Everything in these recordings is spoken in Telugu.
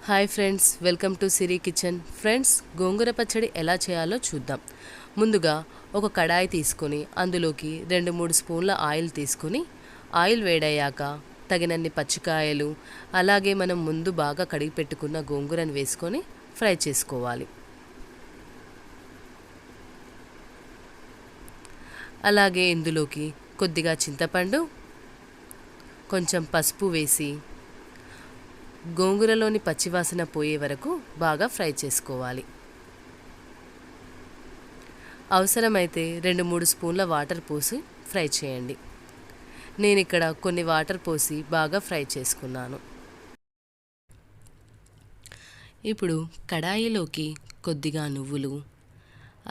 Hi friends, welcome to Siri kitchen. Friends, గోంగూర పచ్చడి ఎలా చేయాలో చూద్దాం. ముందుగా ఒక కడాయి తీసుకొని అందులోకి 2-3 స్పూన్ల ఆయిల్ తీసుకొని ఆయిల్ వేడయ్యాక తగినన్ని పచ్చికాయలు, అలాగే మనం ముందు బాగా కడిగి పెట్టుకున్న గోంగూరను వేసుకొని ఫ్రై చేసుకోవాలి. అలాగే ఇందులోకి కొద్దిగా చింతపండు, కొంచెం పసుపు వేసి గోంగూరలోని పచ్చివాసన పోయే వరకు బాగా ఫ్రై చేసుకోవాలి. అవసరమైతే 2-3 స్పూన్ల వాటర్ పోసి ఫ్రై చేయండి. నేను ఇక్కడ కొన్ని వాటర్ పోసి బాగా ఫ్రై చేసుకున్నాను. ఇప్పుడు కడాయిలోకి కొద్దిగా నువ్వులు,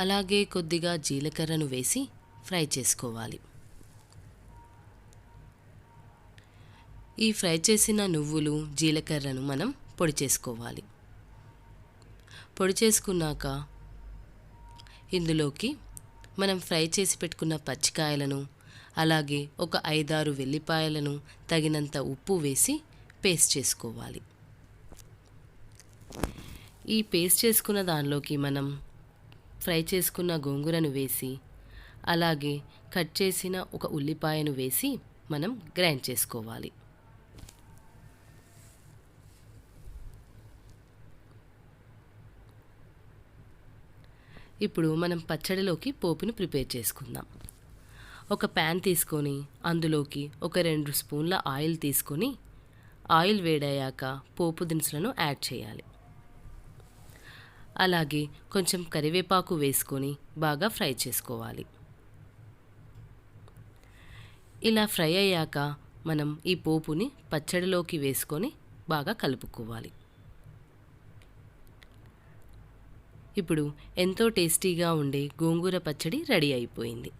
అలాగే కొద్దిగా జీలకర్రను వేసి ఫ్రై చేసుకోవాలి. ఈ ఫ్రై చేసిన నువ్వులు, జీలకర్రను మనం పొడి చేసుకోవాలి. పొడి చేసుకున్నాక ఇందులోకి మనం ఫ్రై చేసి పెట్టుకున్న పచ్చికాయలను, అలాగే ఒక 5-6 వెల్లిపాయలను, తగినంత ఉప్పు వేసి పేస్ట్ చేసుకోవాలి. ఈ పేస్ట్ చేసుకున్న దానిలోకి మనం ఫ్రై చేసుకున్న గోంగూరను వేసి, అలాగే కట్ చేసిన ఒక ఉల్లిపాయను వేసి మనం గ్రైండ్ చేసుకోవాలి. ఇప్పుడు మనం పచ్చడిలోకి పోపుని ప్రిపేర్ చేసుకుందాం. ఒక ప్యాన్ తీసుకొని అందులోకి ఒక 2 స్పూన్ల ఆయిల్ తీసుకొని ఆయిల్ వేడయ్యాక పోపు దినుసులను యాడ్ చేయాలి. అలాగే కొంచెం కరివేపాకు వేసుకొని బాగా ఫ్రై చేసుకోవాలి. ఇలా ఫ్రై అయ్యాక మనం ఈ పోపుని పచ్చడిలోకి వేసుకొని బాగా కలుపుకోవాలి. ఇప్పుడు ఎంతో టేస్టీగా ఉండే గోంగూర పచ్చడి రెడీ అయిపోయింది.